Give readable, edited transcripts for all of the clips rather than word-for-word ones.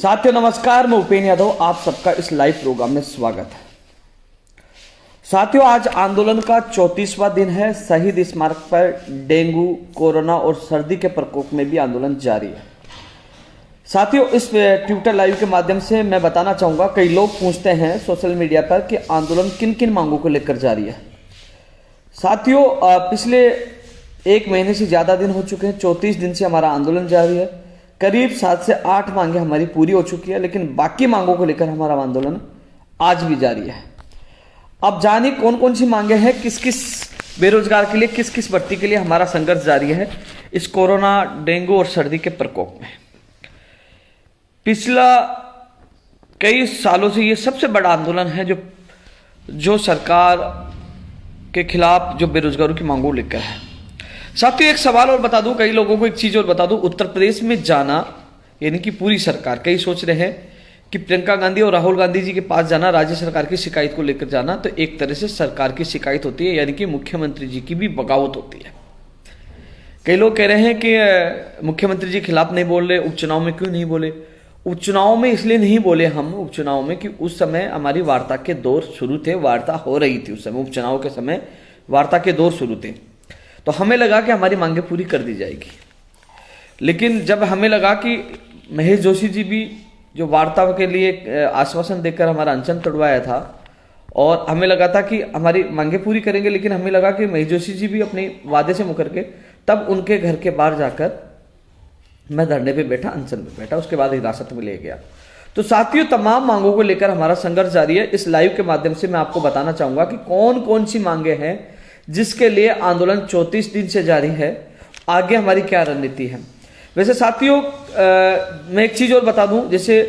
साथियों नमस्कार, मैं उपेंद्र यादव, आप सबका इस लाइव प्रोग्राम में स्वागत है। साथियों आज आंदोलन का 34वां दिन है। शहीद स्मारक पर डेंगू, कोरोना और सर्दी के प्रकोप में भी आंदोलन जारी है। साथियों इस ट्विटर लाइव के माध्यम से मैं बताना चाहूंगा, कई लोग पूछते हैं सोशल मीडिया पर कि आंदोलन किन किन मांगों को लेकर जारी है। साथियों पिछले एक महीने से ज्यादा दिन हो चुके हैं, 34 दिन से हमारा आंदोलन जारी है। करीब 7 से 8 मांगे हमारी पूरी हो चुकी है, लेकिन बाकी मांगों को लेकर हमारा आंदोलन आज भी जारी है। अब जानिए कौन कौन सी मांगे हैं, किस किस बेरोजगार के लिए, किस किस भर्ती के लिए हमारा संघर्ष जारी है इस कोरोना, डेंगू और सर्दी के प्रकोप में। पिछला कई सालों से ये सबसे बड़ा आंदोलन है जो सरकार के खिलाफ जो बेरोजगारों की मांगों लेकर है। साथियों एक सवाल और बता दूं, कई लोगों को एक चीज और बता दूं, उत्तर प्रदेश में जाना यानी कि पूरी सरकार, कई सोच रहे हैं कि प्रियंका गांधी और राहुल गांधी जी के पास जाना, राज्य सरकार की शिकायत को लेकर जाना, तो एक तरह से सरकार की शिकायत होती है, यानी कि मुख्यमंत्री जी की भी बगावत होती है। कई लोग कह रहे हैं कि मुख्यमंत्री जी खिलाफ नहीं बोल रहे, उपचुनाव में क्यों नहीं बोले। उपचुनाव में इसलिए नहीं बोले हम उपचुनाव में कि उस समय हमारी वार्ता के दौर शुरू थे, वार्ता हो रही थी उस समय, उपचुनाव के समय वार्ता के दौर शुरू थे, तो हमें लगा कि हमारी मांगें पूरी कर दी जाएगी। लेकिन जब हमें लगा कि महेश जोशी जी भी जो वार्ता के लिए आश्वासन देकर हमारा अनशन तोड़वाया था, और हमें लगा था कि हमारी मांगें पूरी करेंगे, लेकिन हमें लगा कि महेश जोशी जी भी अपने वादे से मुकर के तब उनके घर के बाहर जाकर मैं धरने पे बैठा, अनशन पे बैठा, उसके बाद हिरासत में ले गया। तो साथियों तमाम मांगों को लेकर हमारा संघर्ष जारी है। इस लाइव के माध्यम से मैं आपको बताना चाहूंगा कि कौन कौन सी मांगे हैं जिसके लिए आंदोलन 34 दिन से जारी है, आगे हमारी क्या रणनीति है। वैसे साथियों मैं एक चीज और बता दूं, जैसे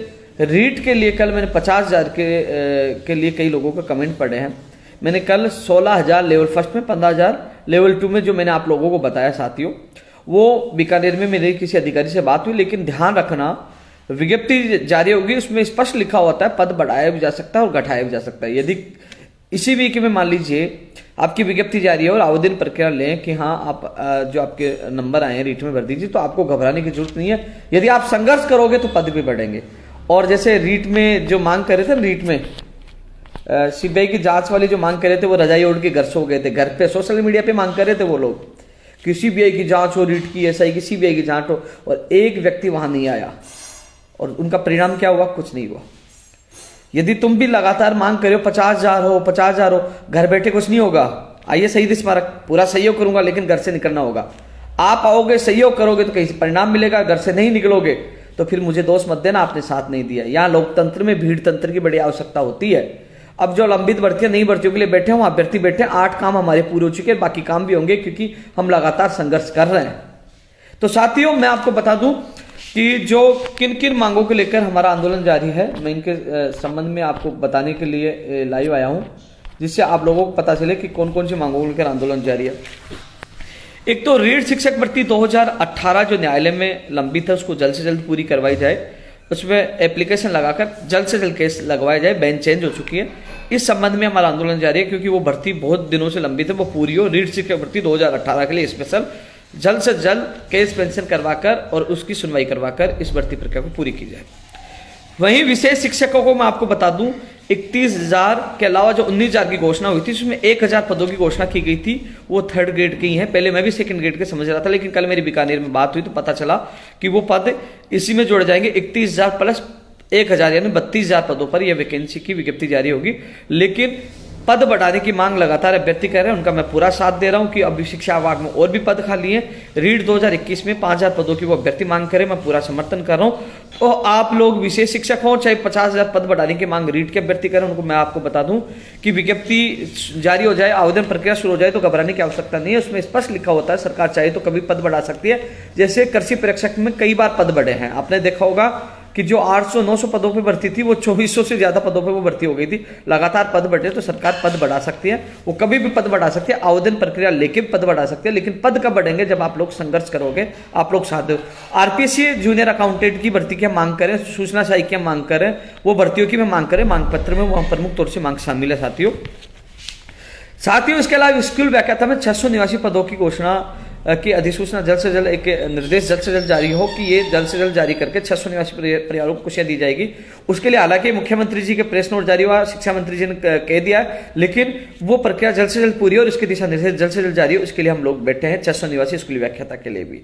रीट के लिए कल मैंने 50,000 के लिए कई लोगों के कमेंट पढ़े हैं। मैंने कल 16,000 लेवल फर्स्ट में, 15,000 लेवल 2 में जो मैंने आप लोगों को बताया साथियों, वो बीकानेर में मेरे किसी अधिकारी से बात हुई। लेकिन ध्यान रखना, विज्ञप्ति जारी होगी, उसमें स्पष्ट लिखा होता है पद बढ़ाया भी जा सकता है और घटाया भी जा सकता है। यदि इसी वीक में मान लीजिए आपकी विज्ञप्ति जारी है और आवेदन प्रक्रिया लें कि हाँ आप जो आपके नंबर आए हैं रीट में भर दीजिए, तो आपको घबराने की जरूरत नहीं है। यदि आप संघर्ष करोगे तो पद भी बढ़ेंगे। और जैसे रीट में जो मांग कर रहे थे, रीट में सीबीआई की जांच वाली जो मांग कर रहे थे, वो रजाई ओढ़ के घर सो गए थे, घर पे सोशल मीडिया पे मांग कर रहे थे वो लोग कि सीबीआई की जांच हो, रीट की, एसआई की, सीबीआई की जांच हो, और एक व्यक्ति वहां नहीं आया और उनका परिणाम क्या हुआ? कुछ नहीं हुआ। यदि तुम भी लगातार मांग करे हो 50,000 हो, 50,000 हो, घर बैठे कुछ नहीं होगा। आइए शहीद स्मारक, पूरा सहयोग करूंगा, लेकिन घर से निकलना होगा। आप आओगे, सहयोग करोगे तो कहीं से परिणाम मिलेगा, घर से नहीं निकलोगे तो फिर मुझे दोष मत देना आपने साथ नहीं दिया। यहाँ लोकतंत्र में भीड़ तंत्र की बड़ी आवश्यकता होती है। अब जो लंबित भर्तियां, नई भर्तियों के लिए बैठे हो, अभ्यर्थी बैठे, 8 काम हमारे पूरे हो चुके हैं, बाकी काम भी होंगे क्योंकि हम लगातार संघर्ष कर रहे हैं। तो साथियों मैं आपको बता दूं कि जो किन किन मांगों को लेकर हमारा आंदोलन जारी है, मैं इनके संबंध में आपको बताने के लिए लाइव आया हूं, जिससे आप लोगों को पता चले कि कौन कौन सी मांगों को लेकर आंदोलन जारी है। एक तो रीट शिक्षक भर्ती 2018 जो न्यायालय में लंबित है, उसको जल्द से जल्द पूरी करवाई जाए। उसमें एप्लीकेशन लगाकर जल्द से जल्द केस लगवाया जाए। बेंच चेंज हो चुकी है, इस संबंध में हमारा आंदोलन जारी है, क्योंकि वो भर्ती बहुत दिनों से लंबित है, वो पूरी हो। रीट शिक्षक भर्ती 2018 के लिए स्पेशल जल्द से जल्द केस पेंशन करवाकर और उसकी सुनवाई करवाकर इस भर्ती प्रक्रिया को पूरी की जाए। वहीं विशेष शिक्षकों को मैं आपको बता दूं, 31,000 के अलावा जो 19,000 की घोषणा हुई थी, उसमें 1,000 पदों की घोषणा की गई थी, वो 3rd ग्रेड की हैं। पहले मैं भी 2nd ग्रेड के समझ रहा था, लेकिन कल मेरी बीकानेर में बात हुई तो पता चला कि वो पद इसी में जोड़े जाएंगे। 31,000 प्लस 1,000 यानी 32,000 पदों पर यह वैकेंसी की विज्ञप्ति जारी होगी। लेकिन पद बढ़ाने की मांग लगातार अभ्यर्थी कर रहे हैं, उनका मैं पूरा साथ दे रहा हूं कि अभी शिक्षा विभाग में और भी पद खाली हैं। रीट 2021 में 5,000 पदों की वो अभ्यर्थी मांग करे, मैं पूरा समर्थन कर रहा हूं। तो आप लोग विशेष शिक्षक हो, चाहे 50,000 पद बढ़ाने की मांग रीट के अभ्यर्थी करें, उनको मैं आपको बता दूं कि विज्ञप्ति जारी हो जाए, आवेदन प्रक्रिया शुरू हो जाए तो घबराने की आवश्यकता नहीं है। उसमें स्पष्ट लिखा होता है सरकार चाहे तो कभी पद बढ़ा सकती है। जैसे कृषि परीक्षक में कई बार पद बढ़े हैं, आपने देखा होगा कि जो 800-900 पदों पे भर्ती थी, वो 2400 से ज्यादा पदों पे वो भर्ती हो गई थी। लगातार पद बढ़े तो सरकार पद बढ़ा सकती है, वो कभी भी पद बढ़ा सकती है, आवेदन प्रक्रिया लेके पद बढ़ा सकती है। लेकिन पद कब बढ़ेंगे? जब आप लोग संघर्ष करोगे, आप लोग साथ दो। आरपीएससी जूनियर अकाउंटेंट की भर्ती की मांग करें, सूचना सहायक की मांग करें, वो भर्तियों की मांग करें, मांग पत्र में वो प्रमुख तौर से मांग शामिल है साथियों। इसके अलावा स्कूल व्याख्याता में 600 निवासी पदों की घोषणा कि अधिसूचना जल्द से जल्द, एक निर्देश जल्द से जल्द जारी हो कि ये जल्द से जल्द जारी करके 600 निवासी परिवारों को कुशियां दी जाएगी। उसके लिए हालांकि मुख्यमंत्री जी के प्रेस नोट जारी हुआ, शिक्षा मंत्री जी ने कह दिया, लेकिन वो प्रक्रिया जल्द से जल्द पूरी हो और इसके दिशा निर्देश जल्द से जल्द जारी हो, उसके लिए हम लोग बैठे हैं 600 निवासी स्कूली व्याख्याता के लिए भी।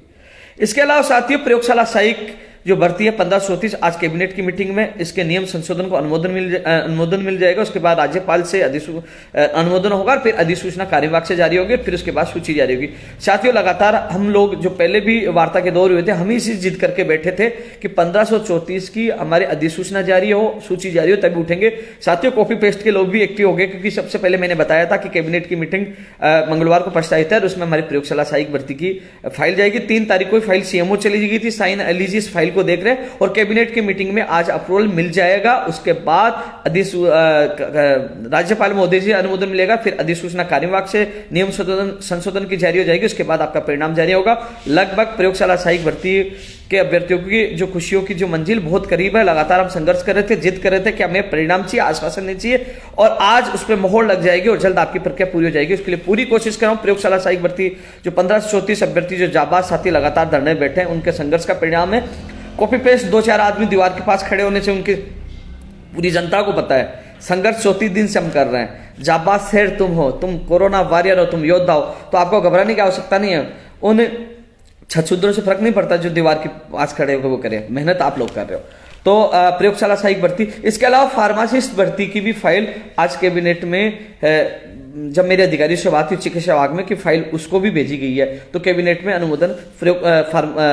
इसके अलावा साथियों, प्रयोगशाला सहायक जो भर्ती है 1534, आज कैबिनेट की मीटिंग में इसके नियम संशोधन को अनुमोदन मिल जाएगा। उसके बाद राज्यपाल से अनुमोदन होगा, फिर अधिसूचना कार्यवाहक से जारी होगी, फिर उसके बाद सूची जारी होगी। साथियों, लगातार हम लोग जो पहले भी वार्ता के दौर हुए थे, हम इसी जिद करके बैठे थे कि 1534 की हमारी अधिसूचना जारी हो, सूची जारी हो, तभी उठेंगे। साथियों, कॉपी पेस्ट के लोग भी एक्टिव हो गए, क्योंकि सबसे पहले मैंने बताया था कि कैबिनेट की मीटिंग मंगलवार को प्रस्तावित है और उसमें हमारी प्रयोगशाला सहायक भर्ती की फाइल जाएगी। 3 तारीख को फाइल सीएमओ चली गई थी, साइन लीजिए इस फाइल को देख रहे हैं, और कैबिनेट की मीटिंग में आज अप्रूवल मिल जाएगा। उसके बाद राज्यपाल महोदय जी अनुमोदन मिलेगा, फिर अधिसूचना कार्यवाहक से नियम संशोधन की जारी हो जाएगी। उसके बाद आपका परिणाम जारी होगा। लगभग प्रयोगशाला सहायक भर्ती के अभ्यर्थियों की जो खुशियों की जो मंजिल बहुत करीब है। लगातार हम संघर्ष कर रहे थे, जिद कर रहे थे कि हमें परिणाम चाहिए, आश्वासन नहीं चाहिए, और आज उस पर मोहर लग जाएगी और जल्द आपकी प्रक्रिया पूरी हो जाएगी। उसके लिए पूरी कोशिश कर रहा हूं। प्रयोगशाला सहायक भर्ती जो 1534 अभ्यर्थी जो जाबाज साथी लगातार धरने बैठे हैं, उनके संघर्ष का परिणाम है। कॉपी पेस्ट 2-4 आदमी दीवार के पास खड़े होने से उनकी पूरी जनता को पता है। संघर्ष 34 दिन से हम कर रहे हैं। जाबाज शेर तुम हो, तुम कोरोना वॉरियर हो, तुम योद्धा हो, तो आपको घबराने की आवश्यकता नहीं है। उन छछूद्रों से फर्क नहीं पड़ता जो दीवार के पास खड़े होकर वो करे, मेहनत आप लोग कर रहे हो। तो प्रयोगशाला सहायक भर्ती, इसके अलावा फार्मासिस्ट भर्ती की भी फाइल आज कैबिनेट में जब मेरे अधिकारी से बात हुई चिकित्सा विभाग में कि फाइल उसको भी भेजी गई है, तो कैबिनेट में अनुमोदन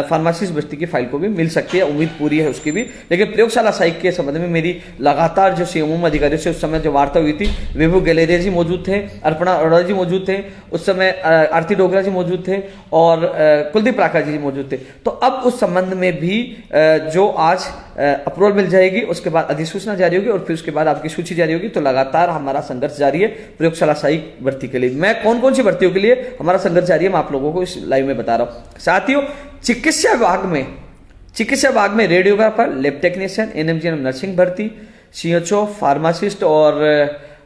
फार्मासिस्ट भर्ती की फाइल को भी मिल सकती है। उम्मीद पूरी है उसकी भी। लेकिन प्रयोगशाला सहायक के संबंध में मेरी लगातार जो सीएमओ अधिकारियों से उस समय जो वार्ता हुई थी, विभू गलेरिया जी मौजूद थे, अर्पणा अरोड़ा जी मौजूद थे, उस समय आरती डोगरा जी मौजूद थे, और कुलदीप राका जी मौजूद थे। तो अब उस संबंध में भी जो आज अप्रूवल मिल जाएगी, उसके बाद अधिसूचना जारी होगी और फिर उसके बाद आपकी सूची जारी होगी। तो लगातार हमारा संघर्ष जारी है प्रयोगशाला सहायक भर्ती के लिए। मैं कौन कौन सी भर्तियों के लिए हमारा संघर्ष जारी है, मैं आप लोगों को इस लाइव में बता रहा हूं। साथियों, चिकित्सा विभाग में रेडियोग्राफर, लैब टेक्नीशियन, एनएमजीएनएम नर्सिंग भर्ती, सीएचओ, फार्मासिस्ट और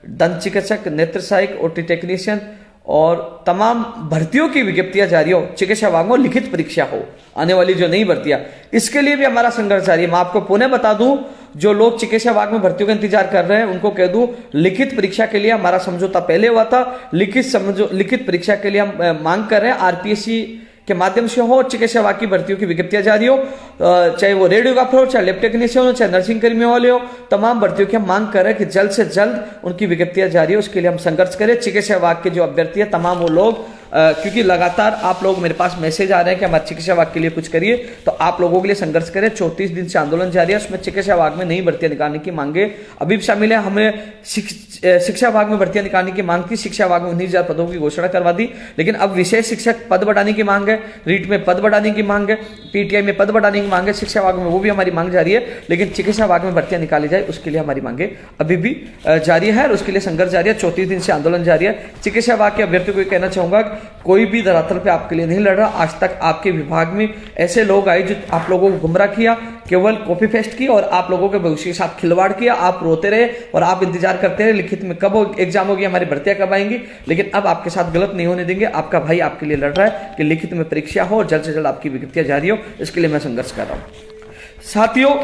दंत चिकित्सक, नेत्र सहायक, ओटी टेक्नीशियन और तमाम भर्तियों की विज्ञप्तियां जारी हो। चिकित्सा विभाग में लिखित परीक्षा हो, आने वाली जो नई भर्तियां, इसके लिए भी हमारा संघर्ष जारी है। मैं आपको पुनः बता दूं, जो लोग चिकित्सा विभाग में भर्तियों का इंतजार कर रहे हैं उनको कह दूं, लिखित परीक्षा के लिए हमारा समझौता पहले हुआ था। लिखित परीक्षा के लिए हम मांग कर रहे हैं, आरपीएससी के माध्यम से हो, चिकित्सा विभाग की भर्तियों की विज्ञप्तियां जारी हो, चाहे वो रेडियोग्राफर हो, चाहे लैब टेक्नीशियन हो, चाहे नर्सिंग कर्मियों वाले हो, तमाम भर्तियों की हम मांग कर रहे हैं कि जल्द से जल्द उनकी विज्ञप्तियां जारी हो। उसके लिए हम संघर्ष करें। चिकित्सा विभाग के जो अभ्यर्थी है तमाम वो लोग, क्योंकि लगातार आप लोग मेरे पास मैसेज आ रहे हैं कि हमारे चिकित्सा विभाग के लिए कुछ करिए, तो आप लोगों के लिए संघर्ष करें। 34 दिन से आंदोलन जारी है, उसमें चिकित्सा विभाग में नई भर्तियां निकालने की मांगे अभी भी शामिल है। हमें शिक्षा विभाग में भर्तियां निकालने की मांग थी, शिक्षा विभाग में 19,000 पदों की घोषणा करवा दी, लेकिन अब विशेष शिक्षक पद बढ़ाने की मांग है, रीट में पद बढ़ाने की मांग है, पीटीआई में पद बढ़ाने की मांग है, शिक्षा विभाग में वो भी हमारी मांग जारी है। लेकिन चिकित्सा विभाग में भर्तियां निकाली जाए, उसके लिए हमारी मांगे अभी भी जारी है और उसके लिए संघर्ष जारी है। 34 दिन से आंदोलन जारी है। चिकित्सा विभाग के अभ्यर्थियों को कहना चाहूंगा, कोई भी धरातल पे आपके लिए नहीं लड़ रहा। आज तक आपके विभाग में ऐसे लोग आए जो आप लोगों को गुमराह किया, केवल कॉपी पेस्ट की और आप लोगों के भविष्य के साथ खिलवाड़ किया। आप रोते रहे और आप इंतजार करते रहे लिखित में कब एग्जाम होगी, हमारी भर्तियां कब आएंगी। लेकिन अब आपके साथ गलत नहीं होने देंगे। आपका भाई आपके लिए लड़ रहा है कि लिखित में परीक्षा हो और जल्द से जल्द आपकी विज्ञप्तियां जारी हो। इसके लिए मैं संघर्ष कर रहा हूं। साथियों,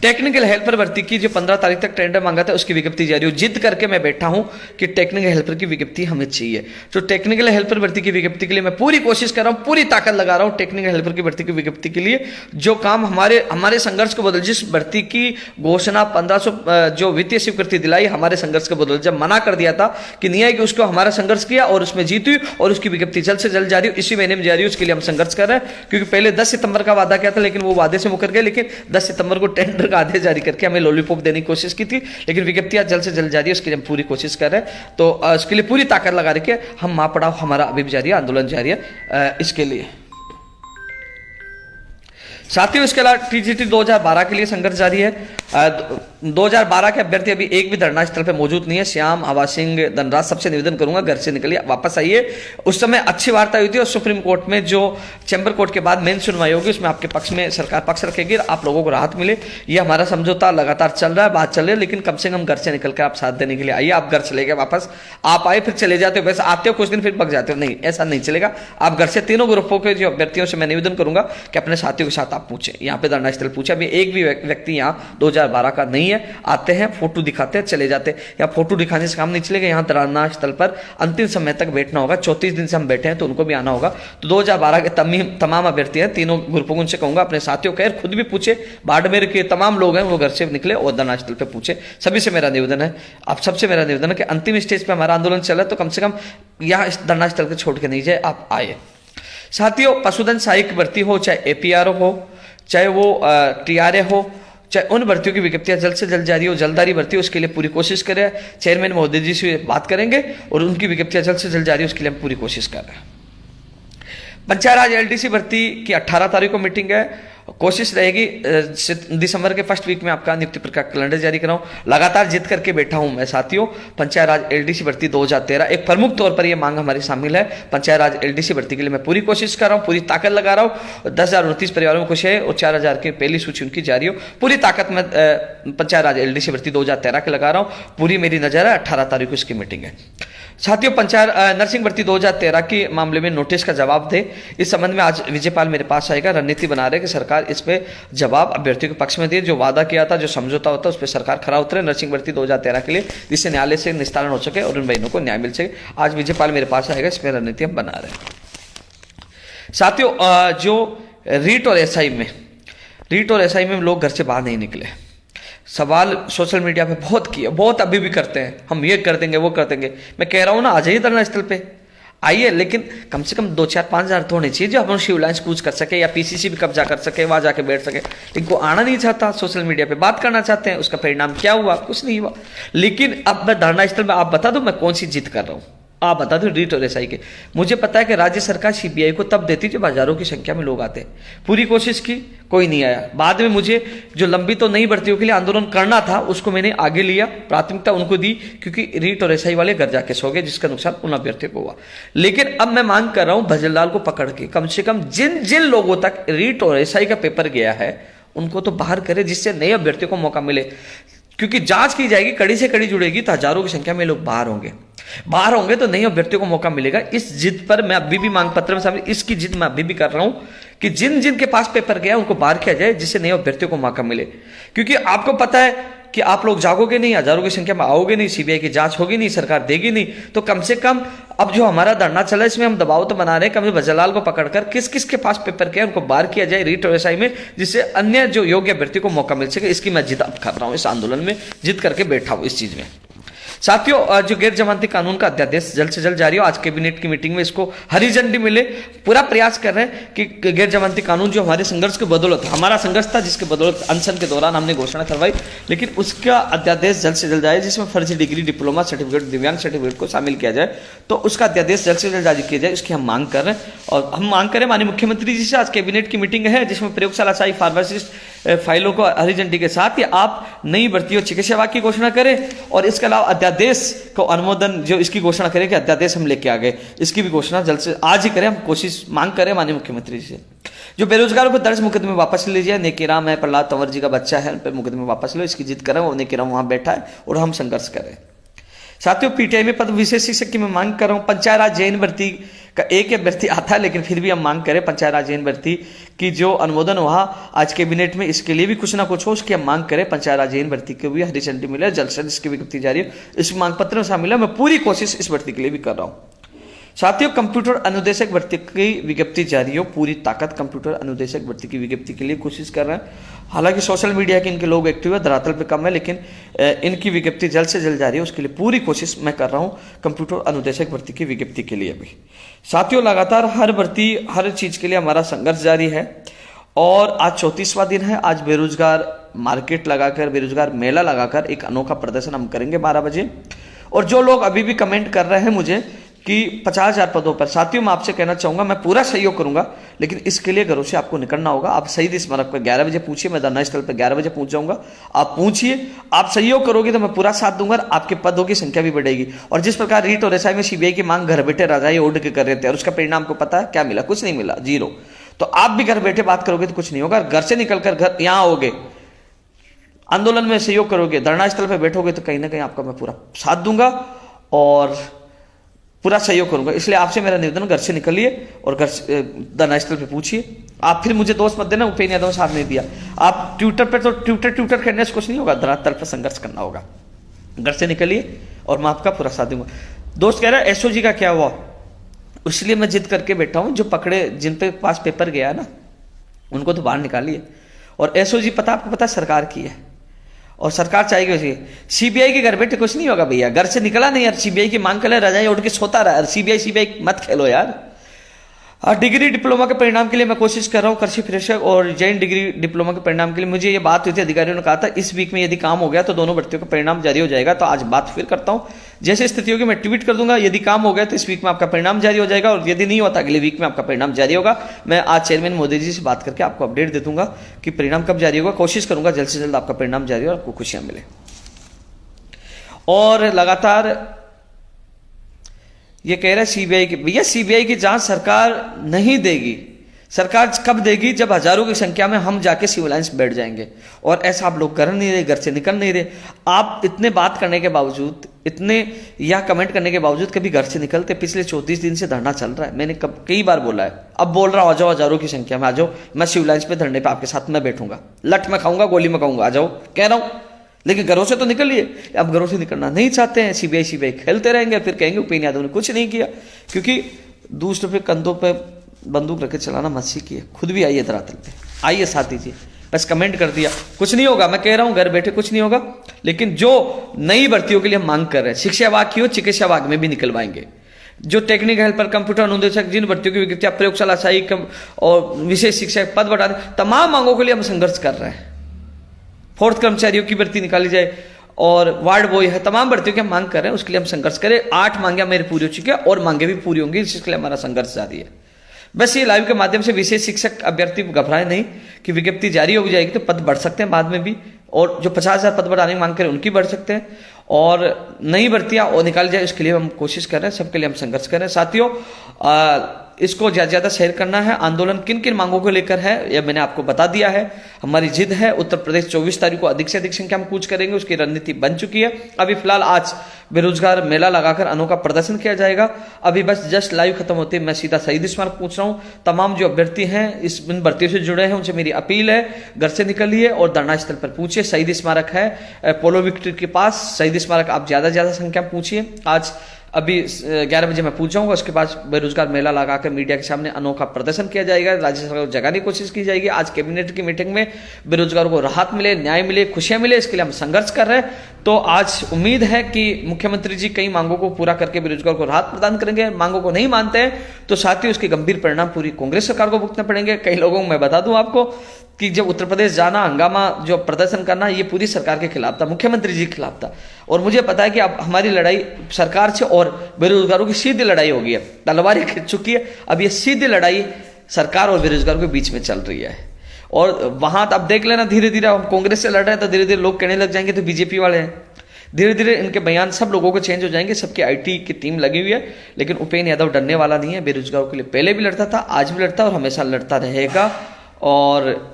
टेक्निकल हेल्पर भर्ती की जो 15 तारीख तक टेंडर मांगा था उसकी विज्ञप्ति जारी हो। जिद करके मैं बैठा हूं कि टेक्निकल हेल्पर की विज्ञप्ति हमें चाहिए। तो टेक्निकल हेल्पर भर्ती की विज्ञप्ति के लिए मैं पूरी कोशिश कर रहा हूं, पूरी ताकत लगा रहा हूं टेक्निकल हेल्पर की भर्ती की विज्ञप्ति के लिए। जो काम हमारे संघर्ष को बदल, जिस भर्ती की घोषणा 1500 जो वित्तीय स्वीकृति दिलाई, हमारे संघर्ष को बदल, जब मना कर दिया था कि नहीं आएगी, उसको हमारा संघर्ष किया और उसमें जीत हुई और उसकी विज्ञप्ति जल्द से जल्द जारी हो, इसी महीने में जारी हो। उसके लिए हम संघर्ष कर रहे हैं, क्योंकि पहले 10 सितंबर का वादा किया था, लेकिन वो वादे से मुकर गए। लेकिन 10 सितंबर को टेंडर का आदेश जारी करके हमें लॉलीपॉप देने की कोशिश की थी, लेकिन विज्ञप्तियां जल्द से जल्द जारी है। उसके लिए हम पूरी कोशिश कर रहे हैं। तो इसके लिए पूरी ताकत लगा रखे हम मां पढ़ाओ हमारा अभी भी जारी है, आंदोलन जारी है इसके लिए। साथियों, इसके अलावा टीजीटी 2012 के लिए संघर्ष जारी है। 2012 के अभ्यर्थी अभी एक भी धरना स्थल पे मौजूद नहीं है। श्याम, हवा सिंह, धनराज, सबसे निवेदन करूंगा घर से निकलिए, वापस आइए। उस समय अच्छी वार्ता हुई थी और सुप्रीम कोर्ट में जो चैम्बर कोर्ट के बाद मेन सुनवाई होगी उसमें आपके पक्ष में सरकार पक्ष रखेगी, आप लोगों को राहत मिले। ये हमारा समझौता लगातार चल रहा है, बात चल रही है, लेकिन कम से कम घर से निकल कर आप साथ देने के लिए आइए। आप घर चले गए वापस, आप आए फिर चले जाते हो, वैसे आते हो कुछ दिन फिर भग जाते हो, नहीं ऐसा नहीं चलेगा। आप घर से तीनों ग्रुपों के जो अभ्यर्थियों से मैं निवेदन करूंगा कि अपने साथियों के साथ आप पूछे, यहाँ पे धरना स्थल पूछे। अभी एक भी व्यक्ति यहाँ 2012 का नहीं है, आते हैं फोटो दिखाते हैं चले जाते हैं, या फोटो दिखाने से काम नहीं चलेगा। यहाँ धरना स्थल पर अंतिम समय तक बैठना होगा। 34 दिन से हम बैठे हैं तो उनको भी आना होगा। तो 2012 के तमाम अभ्यर्थी हैं, तीनों ग्रुपों को उनसे कहूंगा अपने साथियों का खुद भी पूछे, बाड़मेर के तमाम लोग हैं वो घर से निकले और धरना स्थल पर पूछे। सभी से मेरा निवेदन है, आप सबसे मेरा निवेदन है कि अंतिम स्टेज पर हमारा आंदोलन चल रहा है तो कम से कम यहाँ इस धरना स्थल को छोड़ के नहीं जाए, आप आए। साथियों, पशुधन सहायक भर्ती हो, चाहे एपीआरओ हो, चाहे वो टीआरए हो, चाहे उन भर्तियों की विज्ञप्तियां जल्द से जल्द जारी हो, जल्ददारी भर्ती हो उसके लिए पूरी कोशिश करें। चेयरमैन महोदय जी से बात करेंगे और उनकी विज्ञप्तियां जल्द से जल्द जारी हो उसके लिए हम पूरी कोशिश कर रहे हैं। पंचायत राज एलडीसी भर्ती की 18 तारीख को मीटिंग है, कोशिश रहेगी दिसंबर के फर्स्ट वीक में आपका नियुक्ति प्रक्रिया कैलेंडर जारी कराऊं। लगातार जिद करके बैठा हूं मैं साथियों। पंचायत राज एलडीसी भर्ती 2013 एक प्रमुख तौर पर यह मांग हमारी शामिल है। पंचायत राज एलडीसी भर्ती के लिए मैं पूरी कोशिश कर रहा हूं, पूरी ताकत लगा रहा हूं। 10,029 परिवारों में खुश है और 4,000 की पहली सूची उनकी जारी हो। पूरी ताकत में पंचायत राज एलडीसी भर्ती 2013 के लगा रहा हूं, पूरी मेरी नजर है। 18 तारीख को इसकी मीटिंग है। साथियों, पंचायत नर्सिंग भर्ती 2013 के मामले में नोटिस का जवाब दे, इस संबंध में आज विजयपाल मेरे पास आएगा। रणनीति बना रहे कि सरकार इस पे जवाब अभ्यर्थियों के पक्ष में दिए, जो वादा किया था, जो समझौता होता है उस पर सरकार खरा उतरे नर्सिंग भर्ती 2013 के लिए, जिससे न्यायालय से निस्तारण हो सके और उन बहनों को न्याय मिल सके। आज विजयपाल मेरे पास आएगा, इस पर रणनीति हम बना रहे हैं। साथियों, जो रीट और एसआई में लोग घर से बाहर नहीं निकले। सवाल सोशल मीडिया पे बहुत किए, बहुत अभी भी करते हैं, हम ये कर देंगे वो कर देंगे। मैं कह रहा हूं ना, आ जाइए धरना स्थल पे, आइए, लेकिन कम से कम 2, 4, 5 हज़ार तो होने चाहिए जो अपन शिव लाइन्स कूच कर सके या पीसीसी भी कब्जा कर सके, वहां जाके बैठ सके। लेकिन को आना नहीं चाहता, सोशल मीडिया पे बात करना चाहते हैं। उसका परिणाम क्या हुआ? कुछ नहीं हुआ। लेकिन अब मैं धरना स्थल में आप बता दो मैं कौन सी जिद कर रहा हूं, आप बता दो रीट और एसआई के। मुझे पता है कि राज्य सरकार सीबीआई को तब देती जब हजारों की संख्या में लोग आते हैं। पूरी कोशिश की, कोई नहीं आया। बाद में मुझे जो लंबी तो नई भर्तियों के लिए आंदोलन करना था उसको मैंने आगे लिया, प्राथमिकता उनको दी, क्योंकि रीट और एसआई वाले घर जाके सो गए, जिसका नुकसान उन अभ्यर्थियों को हुआ। लेकिन अब मैं मांग कर रहा हूं भजनलाल को पकड़ के कम से कम जिन जिन लोगों तक रीट और एसआई का पेपर गया है उनको तो बाहर करे, जिससे नए अभ्यर्थियों को मौका मिले। क्योंकि जांच की जाएगी, कड़ी से कड़ी जुड़ेगी तो हजारों की संख्या में लोग बाहर होंगे तो नए अभ्यर्थियों को मौका मिलेगा। इस जिद पर मैं अभी भी मांग पत्र में शामिल, इसकी जिद मैं अभी भी कर रहा हूं कि जिन जिन के पास पेपर गया उनको बाहर किया जाए, जिससे नए अभ्यर्थियों को मौका मिले। क्योंकि आपको पता है कि आप लोग जागोगे नहीं, हजारों की संख्या में आओगे नहीं, सीबीआई की जांच होगी नहीं, सरकार देगी नहीं, तो कम से कम अब जो हमारा धरना चला है इसमें हम दबाव तो बना रहे हैं, कभी भजनलाल को पकड़कर किस किस के पास पेपर किया उनको बाहर किया जाए रीट और एसआई में, जिससे अन्य जो योग्य अभ्यर्थी को मौका मिल सके। इसकी मैं जिद अब कर रहा हूं, इस आंदोलन में जिद करके बैठा हूं इस चीज में। साथियों, जो गैर जमानती कानून का अध्यादेश जल्द से जल्द जारी हो, आज कैबिनेट की मीटिंग में इसको हरी झंडी मिले। पूरा प्रयास कर रहे हैं कि गैर जमानती कानून जो हमारे संघर्ष की बदौलत, हमारा संघर्ष था जिसके बदौलत अनशन के दौरान हमने घोषणा करवाई, लेकिन उसका अध्यादेश जल्द से जल्द आए, जिसमें फर्जी डिग्री, डिप्लोमा सर्टिफिकेट, दिव्यांग सर्टिफिकेट को शामिल किया जाए। तो उसका अध्यादेश जल्द से जल्द जारी किया जाए, इसकी हम मांग कर रहे हैं। और हम मांग करें माननीय मुख्यमंत्री जी से, आज कैबिनेट की मीटिंग है जिसमें प्रयोगशाला सहायक फार्मासिस्ट फाइलों को हरी झंडी के साथ ही आप नई भर्तियों चिकित्सा विभाग की घोषणा करें, और इसके अलावा अध्यादेश को अनुमोदन जो इसकी घोषणा करें कि अध्यादेश हम लेके आ गए, इसकी भी घोषणा जल्द से आज ही करें। हम कोशिश मांग करें माननीय मुख्यमंत्री जी से। जो बेरोजगारों को दर्ज मुकदमे वापस ले लीजिए, नेकीराम है, प्रहलाद तंवर जी का बच्चा है, उन पर मुकदमे वापस लो, इसकी जिद करें। वो नेकीराम वहां बैठा है और हम संघर्ष करें। साथियों, पीटीआई में पद विशेष शिक्षक की मैं मांग कर रहा हूं। पंचायत राज जैन भर्ती का एक अभ्यर्थी आता है, लेकिन फिर भी हम मांग करें पंचायत राज जैन भर्ती की जो अनुमोदन हुआ आज कैबिनेट में, इसके लिए भी कुछ ना कुछ हो, उसकी हम मांग करें। पंचायत राज जैन भर्ती को भी हरी झंडी मिले, जल्द से जल्द इसकी विज्ञप्ति जारी हो, इस मांग पत्र में शामिल है। मैं पूरी कोशिश इस भर्ती के लिए भी कर रहा हूं। साथियों, कंप्यूटर अनुदेशक भर्ती की विज्ञप्ति जारी हो, पूरी ताकत कंप्यूटर अनुदेशक भर्ती की विज्ञप्ति के लिए कोशिश कर रहे हैं। हालांकि सोशल मीडिया के इनके लोग एक्टिव है, धरातल पे कम है, लेकिन इनकी विज्ञप्ति जल्द से जल्द जारी है, उसके लिए पूरी कोशिश मैं कर रहा हूं कंप्यूटर अनुदेशक भर्ती की विज्ञप्ति के लिए भी। साथियों, लगातार हर भर्ती, हर चीज के लिए हमारा संघर्ष जारी है और आज 34वां दिन है। आज बेरोजगार मार्केट लगाकर, बेरोजगार मेला लगाकर एक अनोखा प्रदर्शन हम करेंगे 12 बजे। और जो लोग अभी भी कमेंट कर रहे हैं मुझे कि 50,000 पदों पर। साथियों, मैं आपसे कहना चाहूंगा, मैं पूरा सहयोग करूंगा, लेकिन इसके लिए घरों से आपको निकलना होगा। आप शहीद स्मारक पर 11 बजे पूछिए, मैं धरना स्थल पर 11 बजे पहुंच जाऊंगा। आप पूछिए, आप सहयोग करोगे तो मैं पूरा साथ दूंगा, आपके पदों की संख्या भी बढ़ेगी। और जिस प्रकार रीट और एसआई में सीबीआई की मांग घर बैठे रजाई ओढ़ के कर रहे थे और उसका परिणाम को पता है क्या मिला? कुछ नहीं मिला, जीरो। तो आप भी घर बैठे बात करोगे तो कुछ नहीं होगा। घर से निकलकर घर यहां आओगे, आंदोलन में सहयोग करोगे, धरना स्थल पर बैठोगे तो कहीं ना कहीं आपका मैं पूरा साथ दूंगा और पूरा सहयोग करूंगा। इसलिए आपसे मेरा निवेदन, घर से निकलिए और घर धरना स्थल पे पूछिए। आप फिर मुझे दोष मत देना, उपेंद्र यादव ने साथ नहीं दिया। आप ट्विटर पे तो ट्विटर करने से कुछ नहीं होगा, धरातल पर संघर्ष करना होगा। घर से निकलिए और मैं आपका पूरा साथ दूंगा। दोस्त कह रहा है एसओजी का क्या हुआ? इसलिए मैं जिद करके बैठा हूं, जो पकड़े, जिन पे पास पेपर गया ना, उनको तो बाहर निकालिए। और एसओजी पता, आपको पता सरकार की है और सरकार चाहेगी उसे। सीबीआई के घर बैठे कुछ नहीं होगा भैया, घर से निकला नहीं यार, सीबीआई की मांग कर ले, रजाई उठ के सोता रहा यार। सीबीआई मत खेलो यार। डिग्री डिप्लोमा के परिणाम के लिए मैं कोशिश कर रहा हूँ, कृषि प्रेषक और जैन डिग्री डिप्लोमा के परिणाम के लिए। मुझे ये बात हुई थी, अधिकारियों ने कहा था इस वीक में यदि काम हो गया तो दोनों भर्तियों का परिणाम जारी हो जाएगा। तो आज बात फिर करता हूँ, जैसे स्थिति होगी मैं ट्वीट कर दूंगा। यदि काम हो गया तो इस वीक में आपका परिणाम जारी हो जाएगा, और यदि नहीं होता अगले वीक में आपका परिणाम जारी होगा। मैं आज चेयरमैन मोदी जी से बात करके आपको अपडेट दे दूंगा कि परिणाम कब जारी होगा। कोशिश करूंगा जल्द से जल्द आपका परिणाम जारी हो और आपको खुशियां मिले। और लगातार ये कह रहा है सीबीआई की, भैया सीबीआई की जांच सरकार नहीं देगी। सरकार कब देगी? जब हजारों की संख्या में हम जाके सिविल लाइन्स बैठ जाएंगे। और ऐसा आप लोग कर नहीं रहे, घर से निकल नहीं रहे। आप इतने बात करने के बावजूद, इतने या कमेंट करने के बावजूद कभी घर से निकलते? पिछले 34 दिन से धरना चल रहा है, मैंने कई बार बोला है, अब बोल रहा हूं, आ जाओ, हजारों की संख्या में आ जाओ। मैं सिविल लाइन्स पे धरने पे आपके साथ में बैठूंगा, लठ में खाऊंगा, गोली में खाऊंगा, आ जाओ कह रहा हूं। लेकिन घरों से तो निकलिए। अब घरों से निकलना नहीं चाहते हैं, सीबीआई खेलते रहेंगे, फिर कहेंगे उपेंद्र यादव ने कुछ नहीं किया। क्योंकि दूसरों पे कंधों पे बंदूक रखे चलाना मत सीखिए, खुद भी आइए धरातल पे, आइए साथ दीजिए। बस कमेंट कर दिया, कुछ नहीं होगा। मैं कह रहा हूं घर बैठे कुछ नहीं होगा, लेकिन जो नई भर्तियों के लिए हम मांग कर रहे हैं, शिक्षा विभाग की हो, चिकित्सा विभाग में भी निकलवाएंगे। जो टेक्निकल हेल्पर, कंप्यूटर अनुदेशक, जिन भर्तियों की विज्ञप्तियां, प्रयोगशाला सहायक और विशेष शिक्षक पद बढ़ाने, तमाम मांगों के लिए हम संघर्ष कर रहे हैं। फोर्थ कर्मचारियों की भर्ती निकाली जाए और वार्ड बॉय है, तमाम भर्तियों की हम मांग कर रहे हैं, उसके लिए हम संघर्ष करें। 8 मांगे मेरी पूरी हो चुकी है और मांगे भी पूरी होंगी, जिसके लिए हमारा संघर्ष जारी है। बस ये लाइव के माध्यम से विशेष शिक्षक अभ्यर्थी घबराए नहीं कि विज्ञप्ति जारी हो जाएगी तो पद बढ़ सकते हैं बाद में भी, और जो 50,000 पद बढ़ाने की मांग करें उनकी बढ़ सकते हैं, और नई भर्तियां और निकाली जाए, उसके लिए हम कोशिश कर रहे हैं, सबके लिए हम संघर्ष कर रहे हैं। साथियों, इसको ज्यादा ज्यादा शेयर करना है। आंदोलन किन किन मांगों को लेकर है यह मैंने आपको बता दिया है। हमारी जिद है, उत्तर प्रदेश 24 तारीख को अधिक से अधिक संख्या में कूच करेंगे, उसकी रणनीति बन चुकी है। अभी फिलहाल आज बेरोजगार मेला लगाकर अनोखा प्रदर्शन किया जाएगा। अभी बस जस्ट लाइव खत्म होते मैं सीधा शहीद स्मारक पूछ रहा हूँ। तमाम जो अभ्यर्थी हैं इन भर्तियों से जुड़े हैं, उनसे मेरी अपील है, घर से निकलिए और धरना स्थल पर पूछिए। शहीद स्मारक है पोलो विक्ट्री के पास, शहीद स्मारक आप ज्यादा से ज्यादा संख्या में पूछिए। आज अभी 11 बजे मैं पूछ जाऊंगा, उसके बाद बेरोजगार मेला लगाकर मीडिया के सामने अनोखा प्रदर्शन किया जाएगा, राज्य सरकार को जगाने की कोशिश की जाएगी। आज कैबिनेट की मीटिंग में बेरोजगारों को राहत मिले, न्याय मिले, खुशियां मिले, इसके लिए हम संघर्ष कर रहे हैं। तो आज उम्मीद है कि मुख्यमंत्री जी कई मांगों को पूरा करके बेरोजगार को राहत प्रदान करेंगे। मांगों को नहीं मानते हैं तो साथ ही उसके गंभीर परिणाम पूरी कांग्रेस सरकार को भुगतने पड़ेंगे। कई लोगों को मैं बता दूं आपको कि जब उत्तर प्रदेश जाना, हंगामा जो प्रदर्शन करना, ये पूरी सरकार के खिलाफ था, मुख्यमंत्री जी के खिलाफ था। और मुझे पता है कि अब हमारी लड़ाई सरकार से और बेरोजगारों की सीधी लड़ाई हो गई है, तलवारें खिंच चुकी है। अब ये सीधी लड़ाई सरकार और बेरोजगारों के बीच में चल रही है। और वहां अब देख लेना, धीरे धीरे हम कांग्रेस से लड़ रहे हैं तो धीरे धीरे लोग कहने लग जाएंगे तो बीजेपी वाले हैं। धीरे धीरे इनके बयान सब लोगों को चेंज हो जाएंगे। सबकी आईटी की टीम लगी हुई है, लेकिन उपेंद्र यादव डरने वाला नहीं है। बेरोजगारों के लिए पहले भी लड़ता था, आज भी लड़ता और हमेशा लड़ता रहेगा, और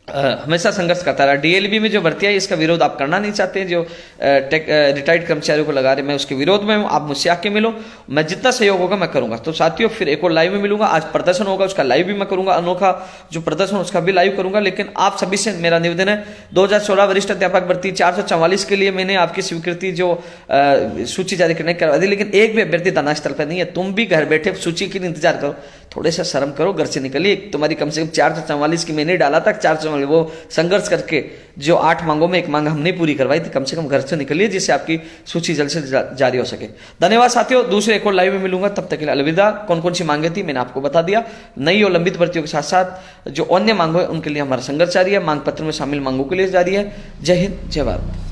हमेशा संघर्ष करता रहा। डीएलबी में जो भर्ती है इसका विरोध आप करना नहीं चाहते, जो रिटायर्ड कर्मचारियों को लगा रहे, मैं उसके विरोध में हूं। आप मुझसे आके मिलो, मैं जितना सहयोग होगा मैं करूंगा। तो साथियों, फिर एक और लाइव में मिलूंगा। आज प्रदर्शन होगा, उसका लाइव भी मैं करूंगा, अनोखा जो प्रदर्शन उसका भी लाइव करूंगा। लेकिन आप सभी से मेरा निवेदन है, 2016 वरिष्ठ अध्यापक भर्ती 444 के लिए मैंने आपकी स्वीकृति जो सूची जारी करने करवा दी, लेकिन एक भी अभ्यर्थी धरना स्थल पर नहीं है। तुम भी घर बैठे सूची के लिए इंतजार करो, थोड़े सा शर्म करो, घर से निकलिए। तुम्हारी कम से कम 444 की मैंने डाला था, 444 वो संघर्ष करके जो 8 मांगों में एक मांग हमने पूरी करवाई थी। कम से कम घर से निकलिए, जिससे आपकी सूची जल्द से जारी हो सके। धन्यवाद साथियों, दूसरे एक और लाइव में मिलूंगा, तब तक के लिए अलविदा। कौन कौन सी मांगे थी मैंने आपको बता दिया। नई और लंबित भर्तियों के साथ साथ जो अन्य मांगों है उनके लिए हमारा संघर्ष जारी है। मांग पत्र में शामिल मांगों के लिए जारी है। जय हिंद, जय भारत।